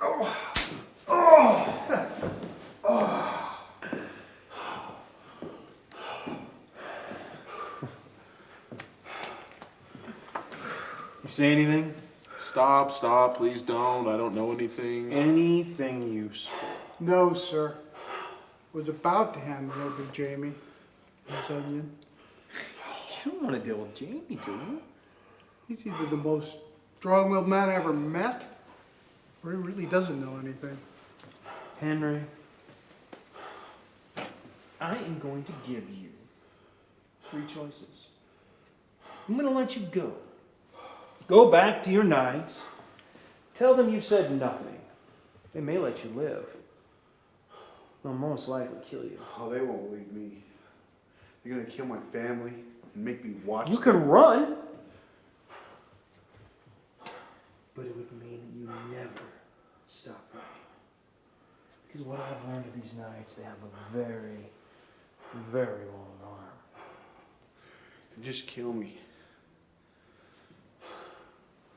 Oh. Oh. Oh. You say anything? Stop, please don't. I don't know anything. Anything useful? No, sir. Was about to hand it over to Jamie. His onion. You don't want to deal with Jamie, do you? He's either the most strong-willed man I ever met, or he really doesn't know anything. Henry, I am going to give you 3 choices. I'm going to let you go. Go back to your knights. Tell them you said nothing. They may let you live. They'll most likely kill you. Oh, they won't believe me. They're gonna kill my family and make me watch You them. can run. But it would mean that you never stop running. Because what I've learned of these knights, they have a very, very long arm. They just kill me.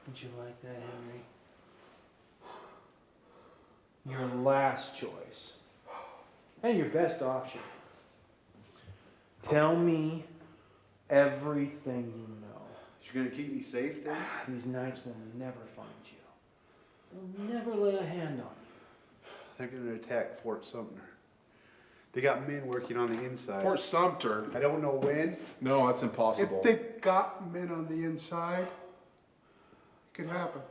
Would you like that, Henry? Your last choice. And your best option. Tell me everything you know. You're gonna keep me safe then? These knights will never find you. They'll never lay a hand on you. They're gonna attack Fort Sumter. They got men working on the inside. Fort Sumter? I don't know when. No, that's impossible. If they got men on the inside, it could happen.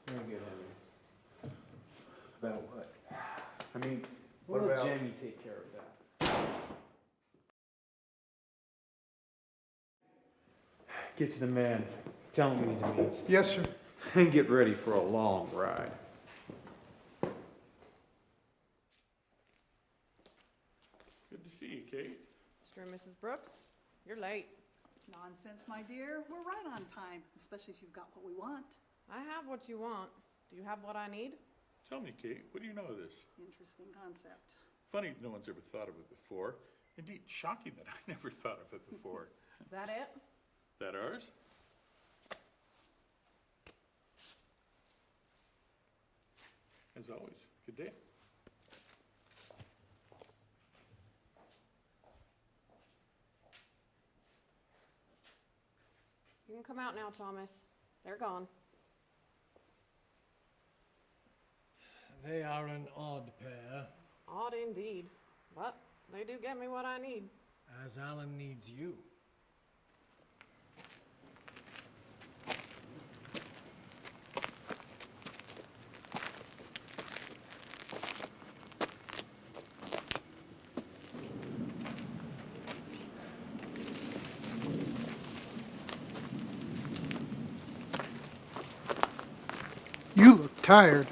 Very good, Henry. About what? I mean, We'll what let about... Jamie take care of that. Get to the man. Tell him we need to meet. Yes, sir. And get ready for a long ride. Good to see you, Kate. Mr. and Mrs. Brooks, you're late. Nonsense, my dear. We're right on time, especially if you've got what we want. I have what you want. Do you have what I need? Tell me, Kate, what do you know of this? Interesting concept. Funny no one's ever thought of it before. Indeed, shocking that I never thought of it before. Is that it? That ours? As always, good day. You can come out now, Thomas. They're gone. They are an odd pair, Odd indeed. But they do get me what I need. as Alan needs you. You look tired.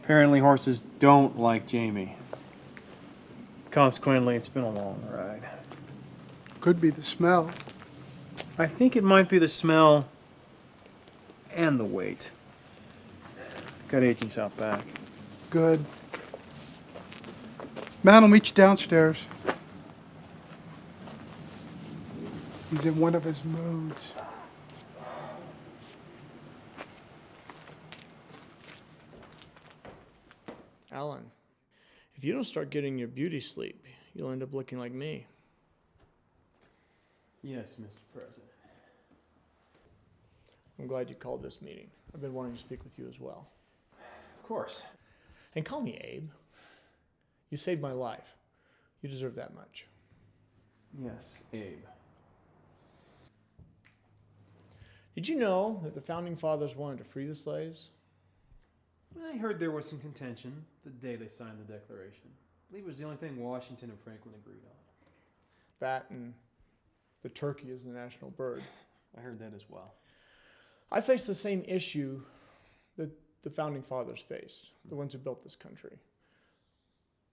Apparently horses don't like Jamie. Consequently, it's been a long ride. Could be the smell. I think it might be the smell and the weight. Got agents out back. Good. Man will meet you downstairs. He's in one of his moods. Alan, if you don't start getting your beauty sleep, you'll end up looking like me. Yes, Mr. President. I'm glad you called this meeting. I've been wanting to speak with you as well. Of course. And call me Abe. You saved my life. You deserve that much. Yes, Abe. Did you know that the Founding Fathers wanted to free the slaves? I heard there was some contention the day they signed the Declaration. I believe it was the only thing Washington and Franklin agreed on. That and the turkey is the national bird. I heard that as well. I face the same issue that the Founding Fathers faced, the ones who built this country.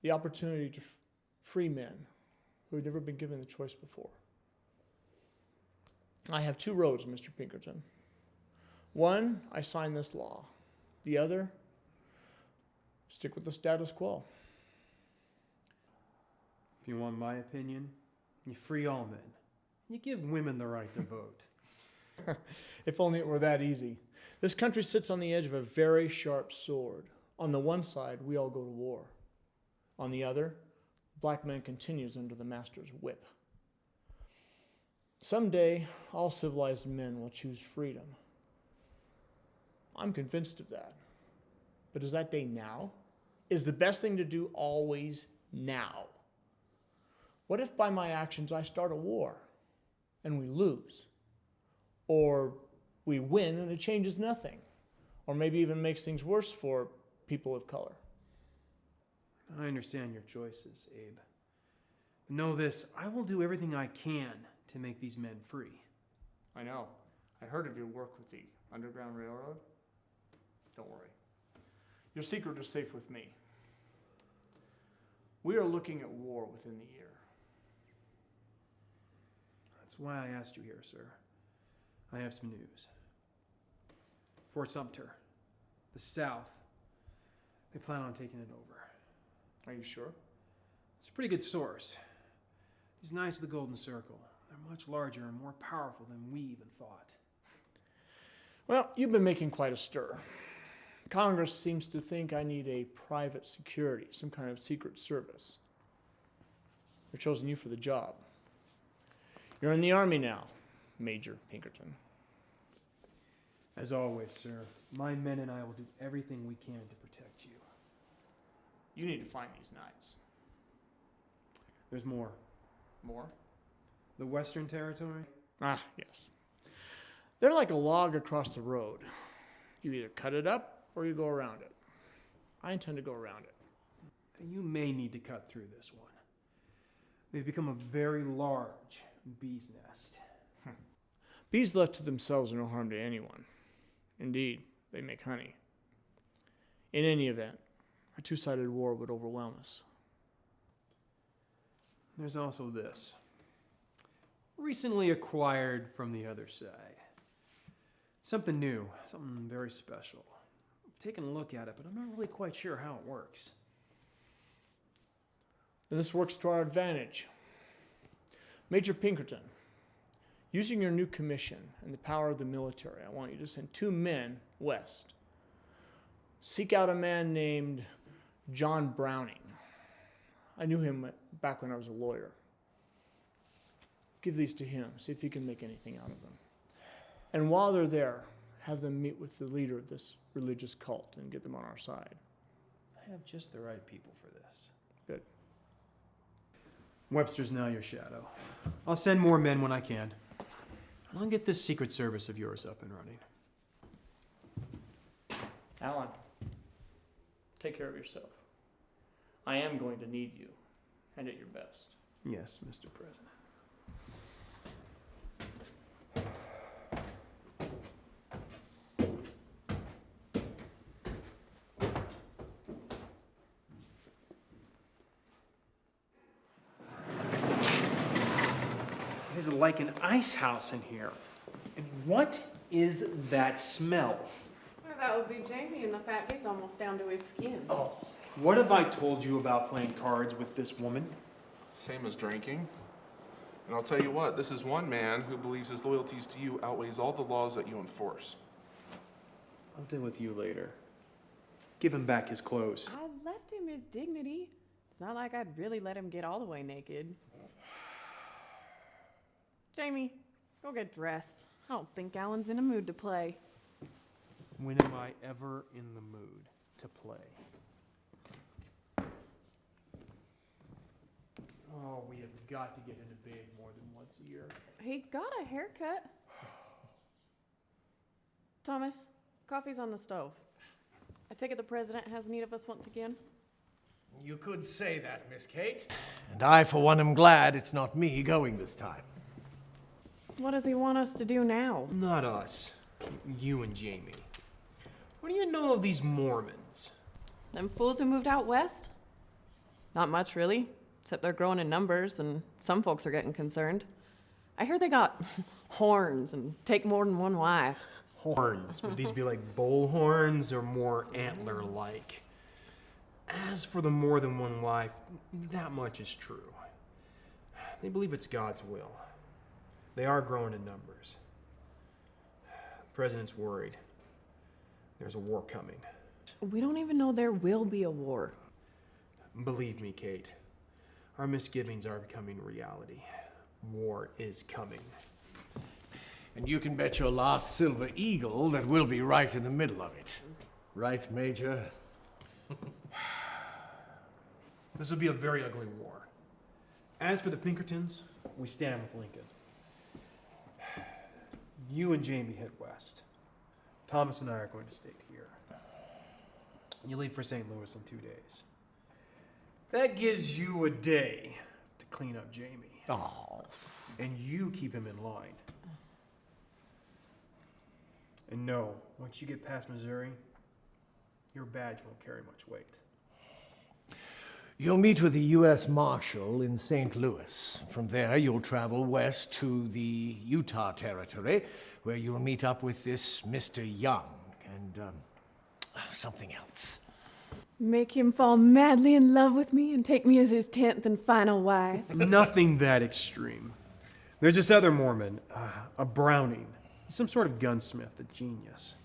The opportunity to free men who had never been given the choice before. I have 2 roads, Mr. Pinkerton. One, I sign this law. The other, stick with the status quo. If you want my opinion, you free all men, You give women the right to vote. If only it were that easy. This country sits on the edge of a very sharp sword. On the one side, we all go to war. On the other, black man continues under the master's whip. Someday, all civilized men will choose freedom. I'm convinced of that. But is that day now? Is the best thing to do always now? What if by my actions I start a war and we lose? Or we win and it changes nothing? Or maybe even makes things worse for people of color? I understand your choices, Abe. But know this, I will do everything I can to make these men free. I know. I heard of your work with the Underground Railroad. Don't worry. Your secret is safe with me. We are looking at war within the year. That's why I asked you here, sir. I have some news. Fort Sumter, the South, they plan on taking it over. Are you sure? It's a pretty good source. These Knights of the Golden Circle, they're much larger and more powerful than we even thought. Well, you've been making quite a stir. Congress seems to think I need a private security, some kind of secret service. They've chosen you for the job. You're in the Army now, Major Pinkerton. As always, sir, my men and I will do everything we can to protect you. You need to find these Knights. There's more. More? The Western Territory? Ah, yes. They're like a log across the road. You either cut it up or you go around it. I intend to go around it. You may need to cut through this one. They've become a very large bee's nest. Bees left to themselves are no harm to anyone. Indeed, they make honey. In any event, a two-sided war would overwhelm us. There's also this. Recently acquired from the other side. Something new, something very special. I've taken a look at it, but I'm not really quite sure how it works. Then this works to our advantage. Major Pinkerton, using your new commission and the power of the military, I want you to send 2 men west. Seek out a man named John Browning. I knew him back when I was a lawyer. Give these to him, see if you can make anything out of them. And while they're there, have them meet with the leader of this religious cult and get them on our side. I have just the right people for this. Good. Webster's now your shadow. I'll send more men when I can. And I'll get this secret service of yours up and running. Alan, take care of yourself. I am going to need you, and at your best. Yes, Mr. President. It is like an ice house in here. And what is that smell? Well, that would be Jamie, and the fat bee's almost down to his skin. Oh, what have I told you about playing cards with this woman? Same as drinking. And I'll tell you what, this is one man who believes his loyalties to you outweighs all the laws that you enforce. I'll deal with you later. Give him back his clothes. I left him his dignity. It's not like I'd really let him get all the way naked. Jamie, go get dressed. I don't think Alan's in a mood to play. When am I ever in the mood to play? Oh, we have got to get into bed more than once a year. He got a haircut. Thomas, coffee's on the stove. I take it the president has need of us once again? You could say that, Miss Kate. And I, for one, am glad it's not me going this time. What does he want us to do now? Not us. You and Jamie. What do you know of these Mormons? Them fools who moved out west? Not much, really. Except they're growing in numbers, and some folks are getting concerned. I hear they got horns and take more than one wife. Horns. Would these be like bull horns or more antler-like? As for the more than one wife, that much is true. They believe it's God's will. They are growing in numbers. The president's worried. There's a war coming. We don't even know there will be a war. Believe me, Kate, our misgivings are becoming reality. War is coming. And you can bet your last silver eagle that we'll be right in the middle of it. Right, Major? This will be a very ugly war. As for the Pinkertons, we stand with Lincoln. You and Jamie head west. Thomas and I are going to stay here. You leave for St. Louis in 2 days. That gives you a day to clean up Jamie. Oh. And you keep him in line. And no, once you get past Missouri, your badge won't carry much weight. You'll meet with the U.S. Marshal in St. Louis. From there, you'll travel west to the Utah Territory, where you'll meet up with this Mr. Young and something else. Make him fall madly in love with me and take me as his 10th and final wife. Nothing that extreme. There's this other Mormon, a Browning. He's some sort of gunsmith, a genius.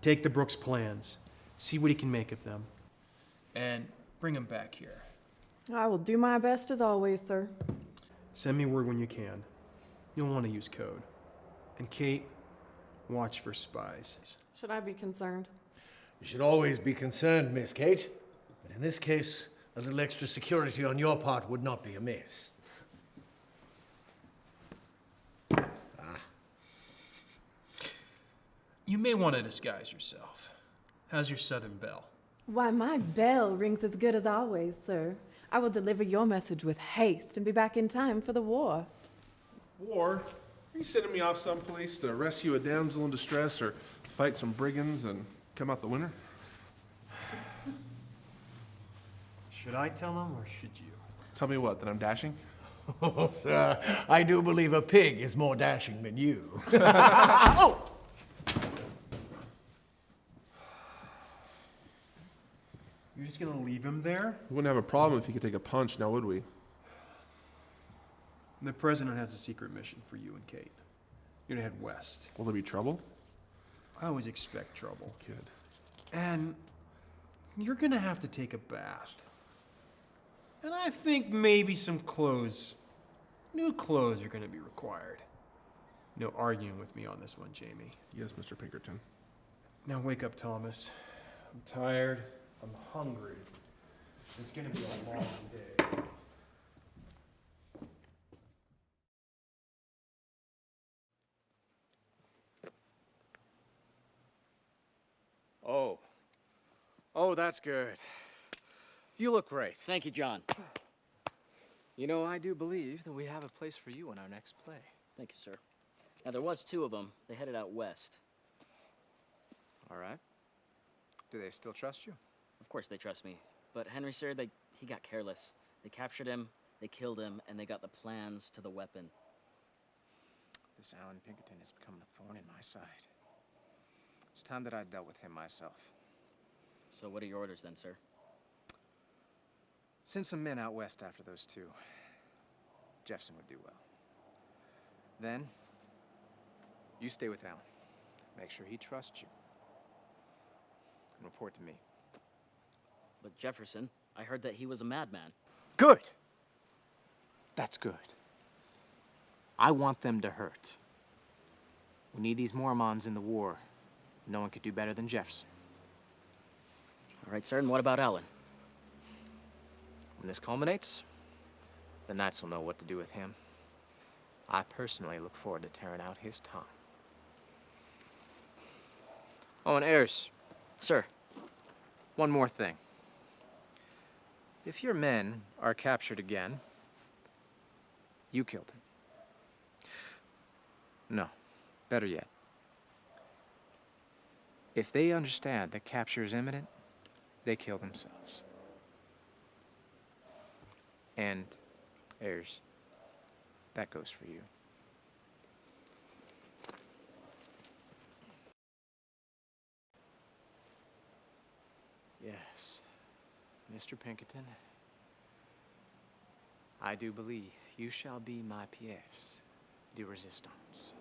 Take the Brooks plans, see what he can make of them, and bring them back here. I will do my best as always, sir. Send me word when you can. You'll want to use code. And Kate, watch for spies. Should I be concerned? You should always be concerned, Miss Kate. But in this case, a little extra security on your part would not be amiss. You may want to disguise yourself. How's your Southern belle? Why, my bell rings as good as always, sir. I will deliver your message with haste and be back in time for the war. War? Are you sending me off someplace to rescue a damsel in distress or fight some brigands and come out the winner? Should I tell him or should you? Tell me what, that I'm dashing? Oh, sir, I do believe a pig is more dashing than you. You're just gonna leave him there? We wouldn't have a problem if he could take a punch, now would we? The president has a secret mission for you and Kate. You're gonna head west. Will there be trouble? I always expect trouble. Good. And you're gonna have to take a bath. And I think maybe some clothes, new clothes are gonna be required. No arguing with me on this one, Jamie. Yes, Mr. Pinkerton. Now wake up, Thomas. I'm tired. I'm hungry. It's gonna be a long day. Oh, that's good. You look great. Thank you, John. You know, I do believe that we have a place for you in our next play. Thank you, sir. Now, there was 2 of them. They headed out west. All right. Do they still trust you? Of course they trust me. But Henry, sir, he got careless. They captured him, they killed him, and they got the plans to the weapon. This Alan Pinkerton has become a thorn in my side. It's time that I dealt with him myself. So what are your orders then, sir? Send some men out west after those 2. Jefferson would do well. Then, you stay with Alan. Make sure he trusts you. And report to me. But Jefferson, I heard that he was a madman. Good! That's good. I want them to hurt. We need these Mormons in the war. No one could do better than Jefferson. All right, sir, and what about Alan? When this culminates, the Knights will know what to do with him. I personally look forward to tearing out his tongue. Oh, and heirs. Sir. One more thing. If your men are captured again, you killed them. No, better yet. If they understand that capture is imminent, they kill themselves. And, heirs, that goes for you. Yes, Mr. Pinkerton, I do believe you shall be my pièce. du resistance.